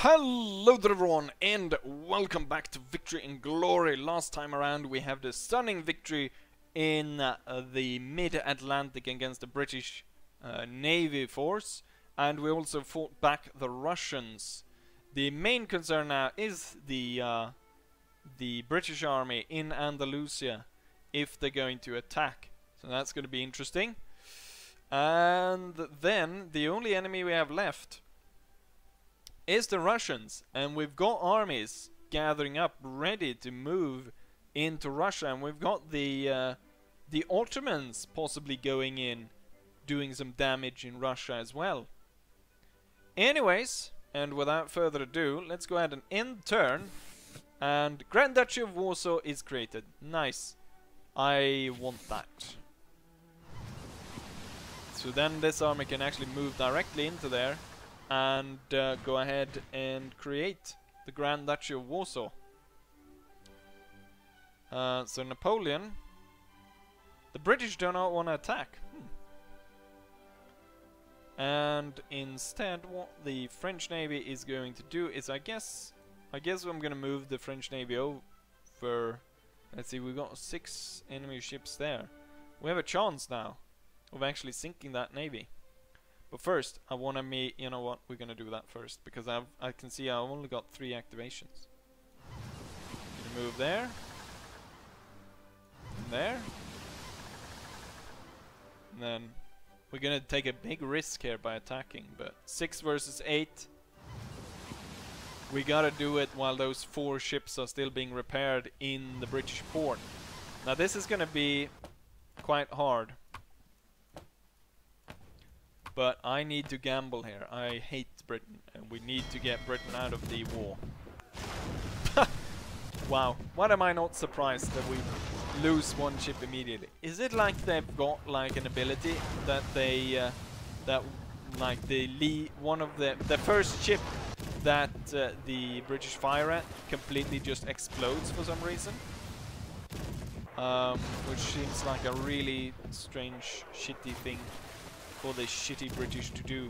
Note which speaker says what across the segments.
Speaker 1: Hello there everyone, and welcome back to Victory and Glory. Last time around we have the stunning victory in the mid-Atlantic against the British Navy force, and we also fought back the Russians. The main concern now is the British army in Andalusia, if they're going to attack. So that's going to be interesting. And then the only enemy we have left is the Russians, and we've got armies gathering up ready to move into Russia, and we've got the Ottomans possibly going in, doing some damage in Russia as well. Anyways, and without further ado, let's go ahead and end turn, and Grand Duchy of Warsaw is created. Nice. I want that. So then this army can actually move directly into there and go ahead and create the Grand Duchy of Warsaw. So Napoleon, the British do not want to attack. And instead what the French Navy is going to do is, I guess I'm going to move the French Navy over. Let's see, we've got 6 enemy ships there. We have a chance now of actually sinking that navy. But first, I want to meet, you know what, we're going to do that first, because I can see I've only got 3 activations. Gonna move there. And there. And then, we're going to take a big risk here by attacking, but 6 versus 8. We gotta do it while those 4 ships are still being repaired in the British port. Now this is going to be quite hard. But I need to gamble here. I hate Britain, and we need to get Britain out of the war. Wow, why am I not surprised that we lose 1 ship immediately? Is it like they've got like an ability that they, like one of the first ship that the British fire at completely just explodes for some reason? Which seems like a really strange, shitty thing for the shitty British to do,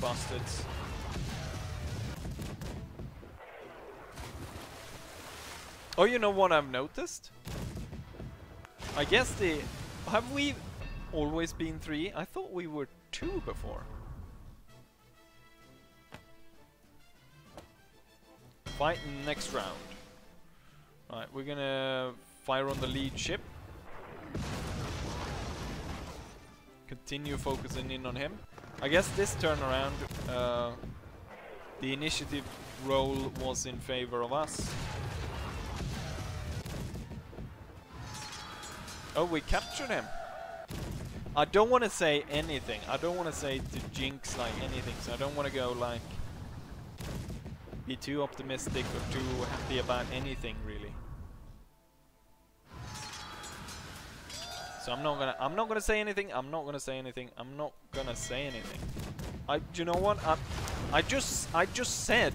Speaker 1: bastards. Oh, you know what I've noticed? I guess have we always been 3? I thought we were 2 before. Fight in the next round. Alright, we're gonna fire on the lead ship. Continue focusing in on him. I guess this turn around, the initiative roll was in favor of us. Oh, we captured him. I don't want to say anything. I don't want to say to jinx like anything, so I don't want to go like be too optimistic or too happy about anything really. So I'm not gonna say anything. I'm not gonna say anything. I'm not gonna say anything. You know what? I just said.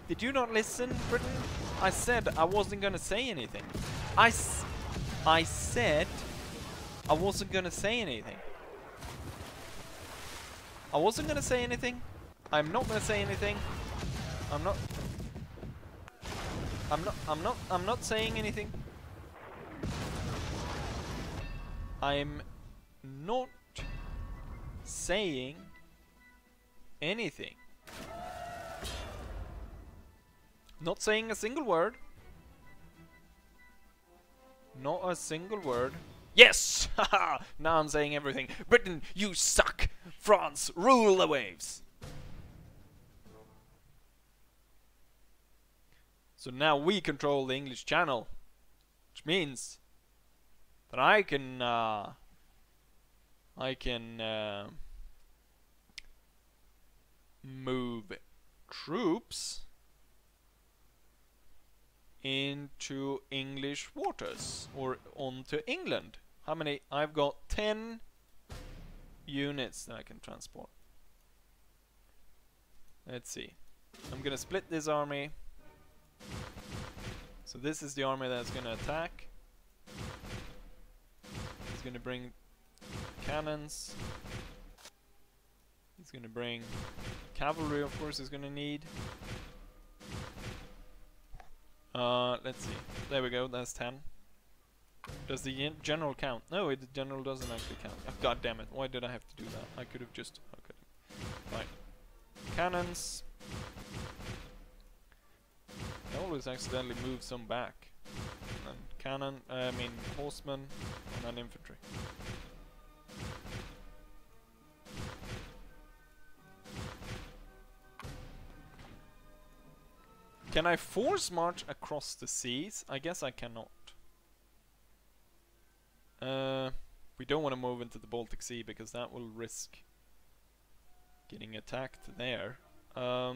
Speaker 1: Did you not listen, Britain? I said I wasn't gonna say anything. I said I wasn't gonna say anything. I wasn't gonna say anything. I'm not gonna say anything. I'm not saying anything. I'm not saying anything. Not saying a single word. Not a single word. Yes! Haha! Now I'm saying everything. Britain, you suck! France, rule the waves! So now we control the English Channel, which means that I can move troops into English waters or onto England. How many? I've got 10 units that I can transport. Let's see. I'm gonna split this army. So this is the army that's gonna attack. He's gonna bring cannons. He's gonna bring cavalry, of course, he's gonna need. Let's see. There we go, that's 10. Does the general count? No, the general doesn't actually count. Oh, God damn it, why did I have to do that? I could have just... Okay. Right. Cannons. I always accidentally move some back. And cannon, horsemen, and then infantry. Can I force march across the seas? I guess I cannot. We don't want to move into the Baltic Sea because that will risk getting attacked there. How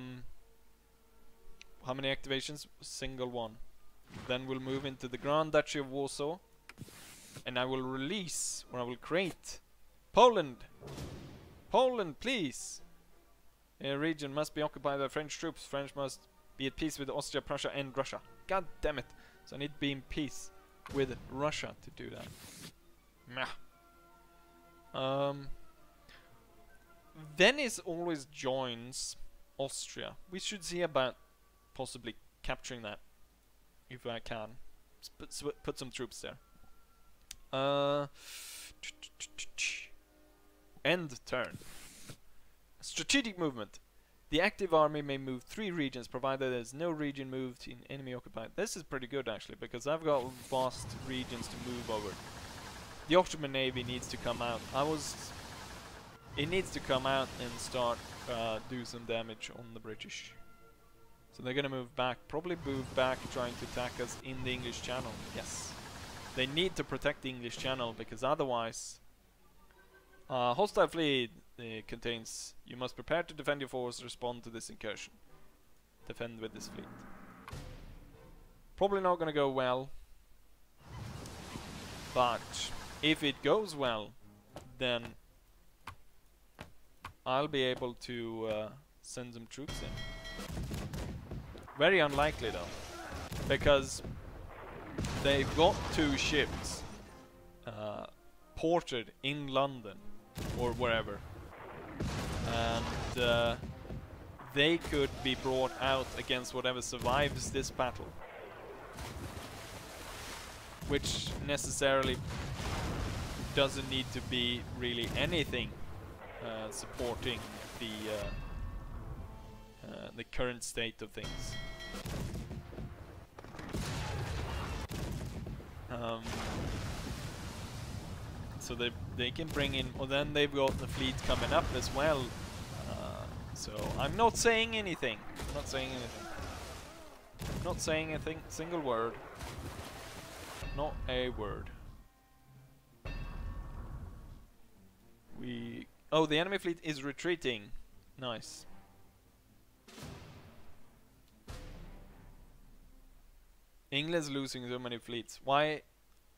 Speaker 1: many activations? Single one. Then we'll move into the Grand Duchy of Warsaw. And I will release, or I will create, Poland! Poland, please! A region must be occupied by French troops. French must be at peace with Austria, Prussia and Russia. God damn it. So I need to be in peace with Russia to do that. Meh. Venice always joins Austria. We should see about possibly capturing that. If I can. Put some troops there. End turn. Strategic movement. The active army may move 3 regions, provided there is no region moved in enemy occupied. This is pretty good actually, because I've got vast regions to move over. The Ottoman Navy needs to come out. It needs to come out and start do some damage on the British. So they're gonna move back, probably move back trying to attack us in the English Channel. Yes. They need to protect the English Channel, because otherwise... hostile fleet contains... You must prepare to defend your force, respond to this incursion. Defend with this fleet. Probably not gonna go well. But if it goes well, then I'll be able to send some troops in. Very unlikely though, because they've got 2 ships ported in London or wherever, and they could be brought out against whatever survives this battle, which necessarily doesn't need to be really anything supporting the current state of things. So they can bring in, or then they've got the fleet coming up as well. So I'm not saying anything. I'm not saying anything. Not saying a single word. Not a word. Oh, the enemy fleet is retreating. Nice. England's losing so many fleets. Why?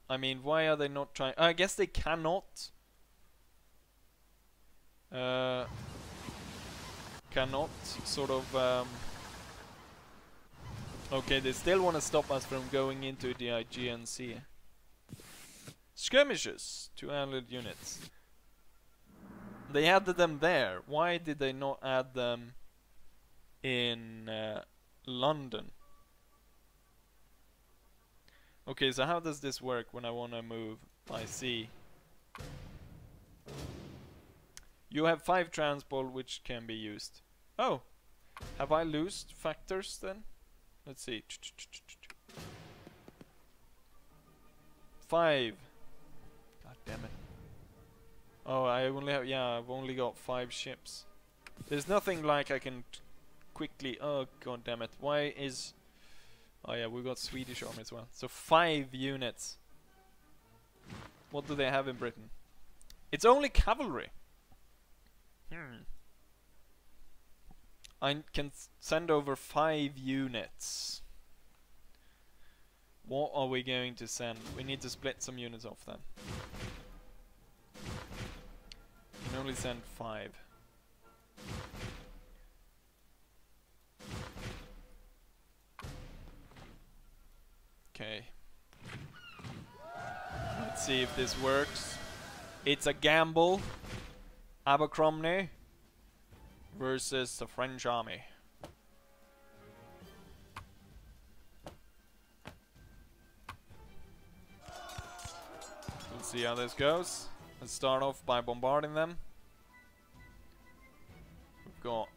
Speaker 1: I mean, why are they not trying? I guess they cannot. Cannot sort of. Okay, they still want to stop us from going into the Aegean Sea. Skirmishes, 2 allied units. They added them there. Why did they not add them in London? Okay, so how does this work when I want to move by sea? You have 5 transport which can be used. Oh, have I lost factors then? Let's see. 5. God damn it. Oh, I only have, yeah, I've only got 5 ships. There's nothing like I can quickly, oh god damn it. Why is, oh yeah, we've got Swedish army as well. So 5 units. What do they have in Britain? It's only cavalry. I can send over 5 units. What are we going to send? We need to split some units off then. Can only send 5. Okay. Let's see if this works. It's a gamble. Abercrombie versus the French army. see how this goes. Let's start off by bombarding them. We've got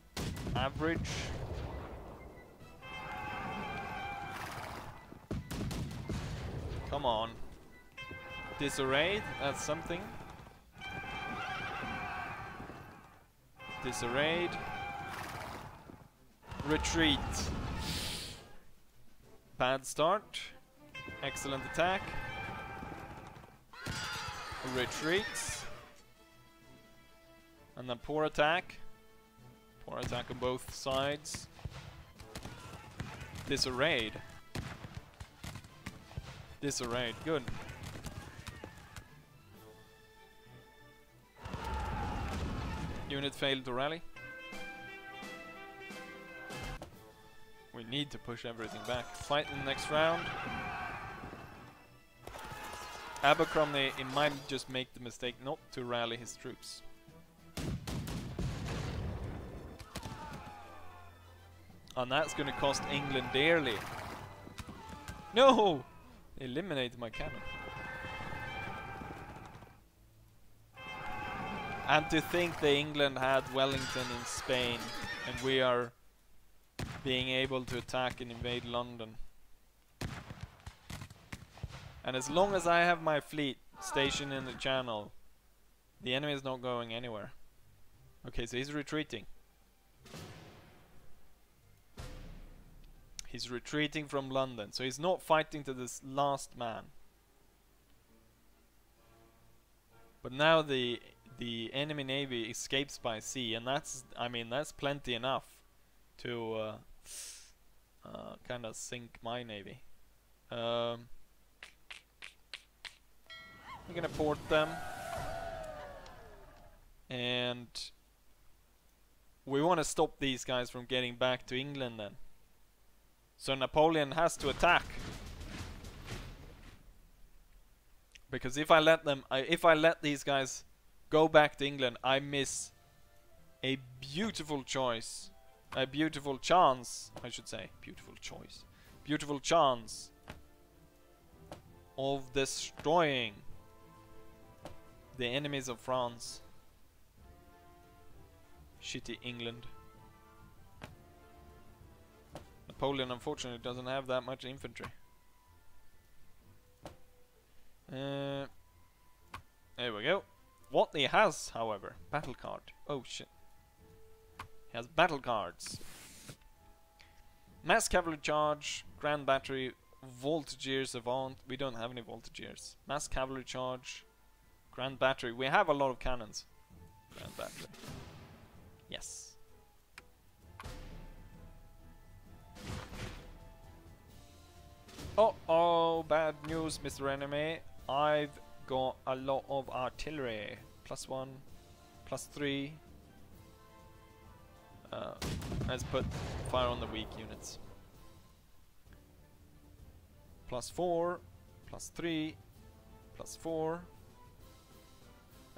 Speaker 1: average. Come on. Disarrayed, that's something. Disarrayed. Retreat. Bad start. Excellent attack. Retreats. And then poor attack. Poor attack on both sides. Disarrayed. Disarrayed, good. Unit failed to rally. We need to push everything back. Fight in the next round. Abercrombie, he might just make the mistake not to rally his troops. And that's gonna cost England dearly. No! Eliminate my cannon. And to think that England had Wellington in Spain and we are being able to attack and invade London. And as long as I have my fleet stationed in the channel, the enemy is not going anywhere. Okay, so he's retreating. He's retreating from London, so he's not fighting to this last man. But now the enemy navy escapes by sea, and that's, I mean, that's plenty enough to kind of sink my navy. We're gonna port them, and we want to stop these guys from getting back to England then. So Napoleon has to attack, because if I let them, if I let these guys go back to England, I miss a beautiful choice, a beautiful chance, I should say, beautiful choice, beautiful chance of destroying the enemies of France. Shitty England. Napoleon unfortunately doesn't have that much infantry. There we go. What he has, however, battle card. Oh shit. He has battle cards. Mass cavalry charge, grand battery, voltigeers avant. We don't have any voltigeers. Mass cavalry charge, grand battery. We have a lot of cannons. Grand battery. Yes. Oh, bad news, Mr. Enemy. I've got a lot of artillery. +1, +3. Let's put fire on the weak units. +4, +3, +4.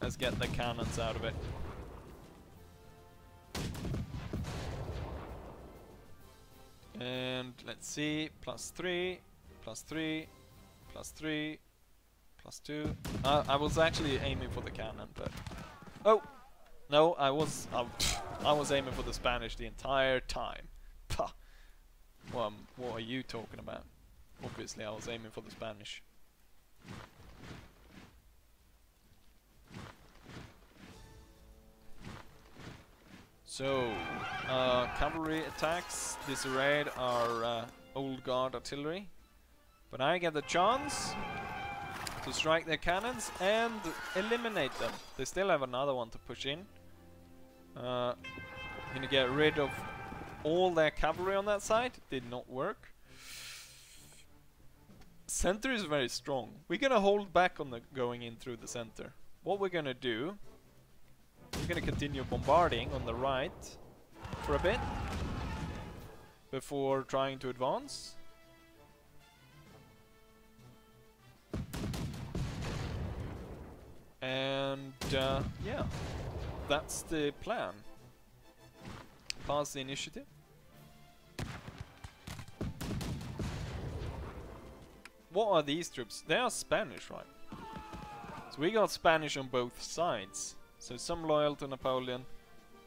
Speaker 1: Let's get the cannons out of it. And let's see, +3, +3, +3, +2. I was actually aiming for the cannon, but oh no, I was aiming for the Spanish the entire time. Pah. What are you talking about? Obviously, I was aiming for the Spanish. So, cavalry attacks disarrayed our old guard artillery, but I get the chance to strike their cannons and eliminate them. They still have another one to push in. Gonna get rid of all their cavalry on that side. Did not work. Center is very strong. We're gonna hold back on the going in through the center. What we're gonna do, we're gonna continue bombarding on the right for a bit before trying to advance. And yeah, that's the plan. Pass the initiative. What are these troops? They are Spanish, right? So we got Spanish on both sides. So some loyal to Napoleon,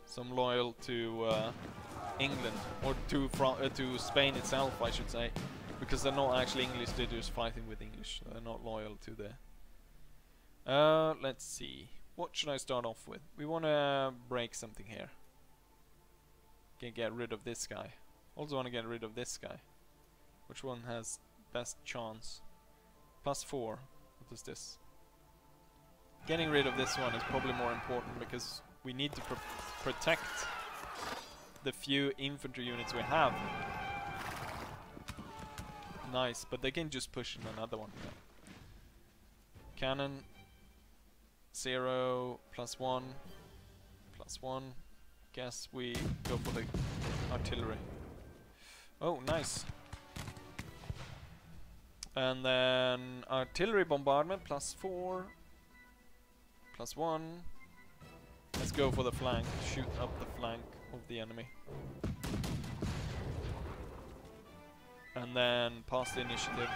Speaker 1: some loyal to England, or to Spain itself, I should say, because they're not actually English. They're just fighting with English. So they're not loyal to the. Let's see. What should I start off with? We want to break something here. Can get rid of this guy. Also want to get rid of this guy. Which one has best chance? +4. What is this? Getting rid of this one is probably more important because we need to protect the few infantry units we have. Nice, but they can just push in another one. Cannon 0 +1 +1. Guess we go for the artillery. Oh, nice. And then artillery bombardment +4 +1. Let's go for the flank. Shoot up the flank of the enemy. And then pass the initiative.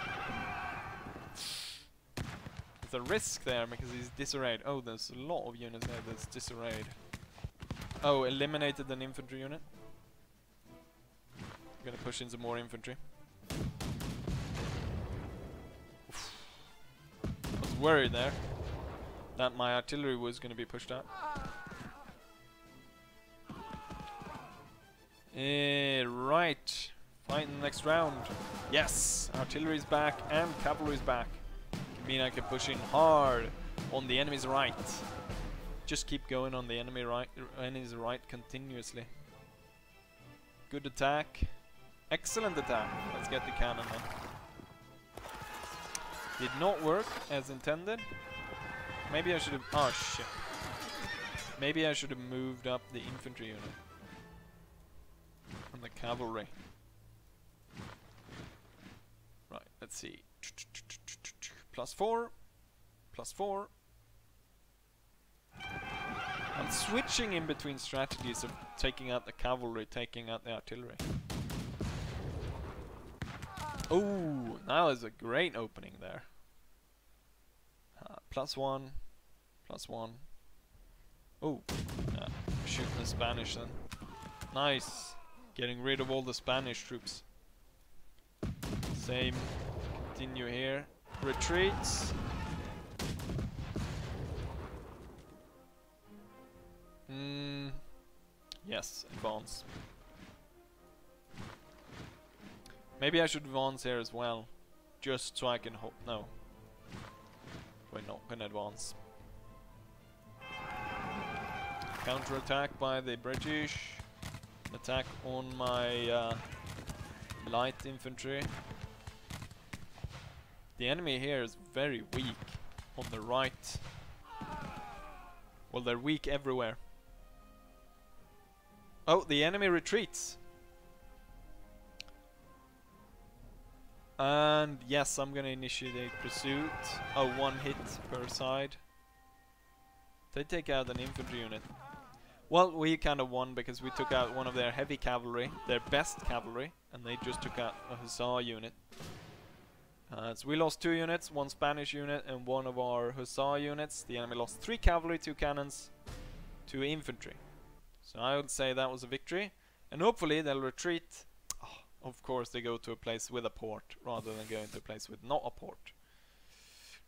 Speaker 1: There's a risk there because he's disarrayed. Oh, there's a lot of units there that's disarrayed. Oh, eliminated an infantry unit. I'm gonna push in some more infantry. Oof. I was worried there that my artillery was gonna be pushed out. Right. Fight in the next round. Yes! Artillery's back and cavalry's back. Can mean I can push in hard on the enemy's right. Just keep going on the enemy's right continuously. Good attack. Excellent attack. Let's get the cannon then. Did not work as intended. Maybe I should have... Oh shit. Maybe I should have moved up the infantry unit. And the cavalry. Right, let's see. +4. +4. I'm switching in between strategies of taking out the cavalry, taking out the artillery. Oh, now is a great opening there. +1. +1. Oh, shooting the Spanish then. Nice. Getting rid of all the Spanish troops. Same. Continue here. Retreats. Yes, advance. Maybe I should advance here as well. Just so I can hope. No. We're not gonna advance. Counterattack by the British. Attack on my light infantry. The enemy here is very weak on the right. Well, they're weak everywhere. Oh, the enemy retreats. And yes, I'm gonna initiate pursuit. Oh, 1 hit per side. They take out an infantry unit. Well, we kind of won because we took out one of their heavy cavalry, their best cavalry, and they just took out a hussar unit. So we lost 2 units, 1 Spanish unit and 1 of our hussar units. The enemy lost 3 cavalry, 2 cannons, 2 infantry. So I would say that was a victory. And hopefully they'll retreat. Oh, of course they go to a place with a port rather than going to a place with not a port.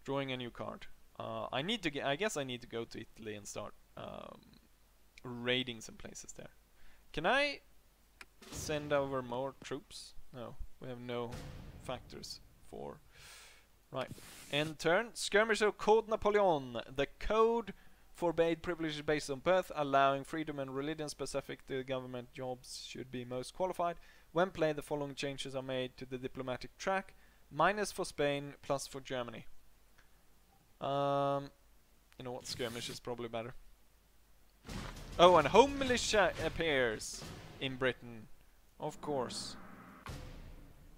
Speaker 1: Drawing a new card. I guess I need to go to Italy and start raiding some places there. Can I send over more troops? No, we have no factors for. Right, end turn. Skirmisher Code Napoleon. The code forbade privileges based on birth, allowing freedom and religion specific to government jobs should be most qualified. When played, the following changes are made to the diplomatic track: minus for Spain, plus for Germany. You know what, skirmish is probably better. Oh, and home militia appears in Britain, of course.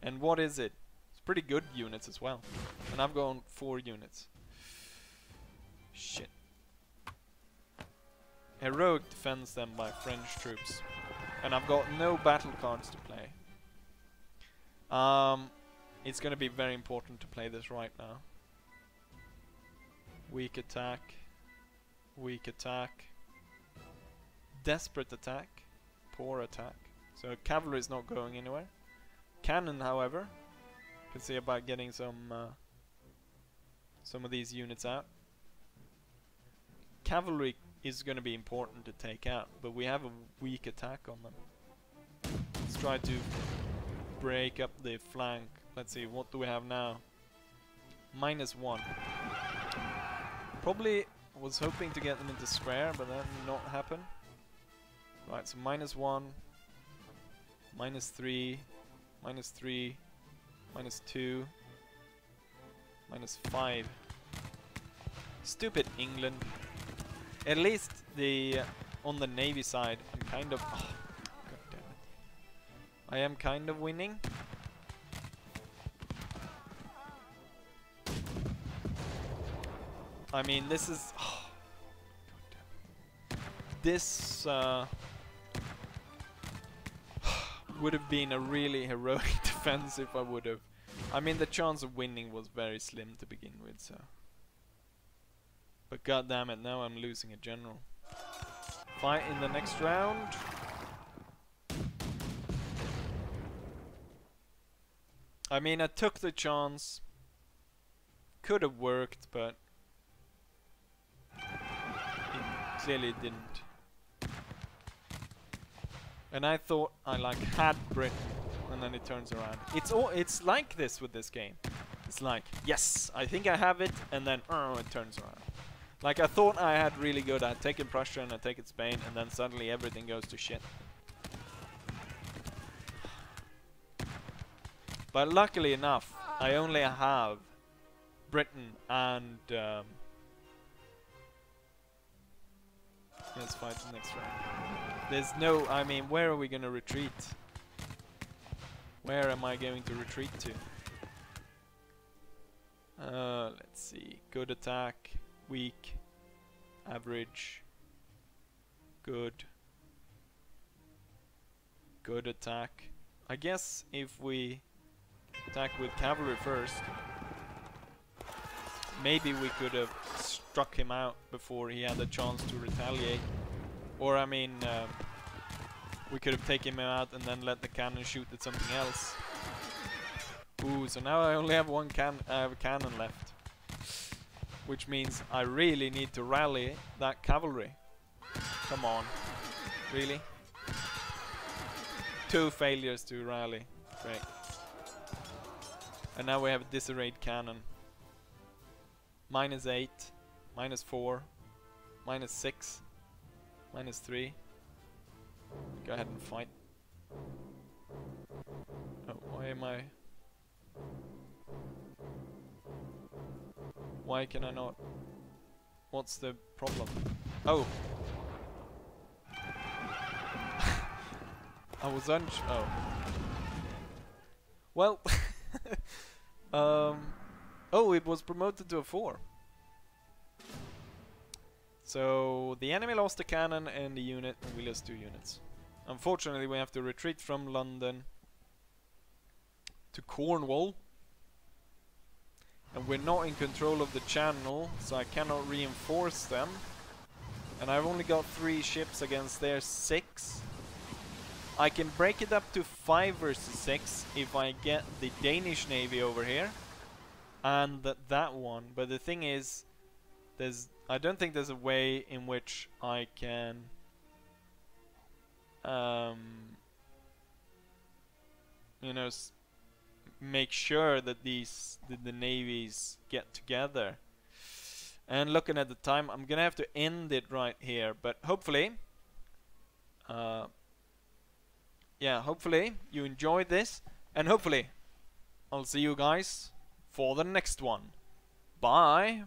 Speaker 1: And what is it? It's pretty good units as well. And I've gone 4 units. Shit. Heroic defense then by French troops. And I've got no battle cards to play. It's gonna be very important to play this right now. Weak attack. Weak attack. Desperate attack. Poor attack. So cavalry is not going anywhere. Cannon, however, can see about getting some of these units out. Cavalry is going to be important to take out, but we have a weak attack on them. Let's try to break up the flank. Let's see, what do we have now? -1. Probably was hoping to get them into square, but that did not happen. Right, so -1, -3, -3, -2, -5. Stupid England. At least the on the navy side, I'm kind of. Oh, God damn it! I am kind of winning. I mean, this is. Oh, God damn it. This would have been a really heroic defense if I would have. I mean, the chance of winning was very slim to begin with, so. But god damn it, now I'm losing a general. Fight in the next round. I mean, I took the chance. Could have worked, but it clearly didn't. And I thought I like had Britain, and then it turns around. It's like this with this game. It's like, yes, I think I have it, and then it turns around. Like, I thought I had really good at taking Prussia and I taken Spain, and then suddenly everything goes to shit. But luckily enough, I only have Britain and let's fight the next round. There's no, I mean, where are we gonna retreat? Where am I going to retreat to? Let's see. Good attack. Weak, average, good, good attack. I guess if we attack with cavalry first, maybe we could have struck him out before he had a chance to retaliate. Or I mean, we could have taken him out and then let the cannon shoot at something else. Ooh, so now I only have one cannon left. Which means I really need to rally that cavalry. Come on. Really? 2 failures to rally. Great. And now we have a disarrayed cannon. -8, -4, -6, -3. Go ahead and fight. Oh, why am I... Why can I not? What's the problem? Oh! I was oh. Well... Oh, it was promoted to a 4. So, the enemy lost a cannon and a unit, and we lost 2 units. Unfortunately, we have to retreat from London to Cornwall. And we're not in control of the channel, so I cannot reinforce them. And I've only got 3 ships against their 6. I can break it up to 5 versus 6 if I get the Danish Navy over here. And that one. But the thing is, I don't think there's a way in which I can... you know... make sure that the navies get together. And looking at the time, I'm gonna have to end it right here, but hopefully yeah, hopefully you enjoyed this, and hopefully I'll see you guys for the next one. Bye.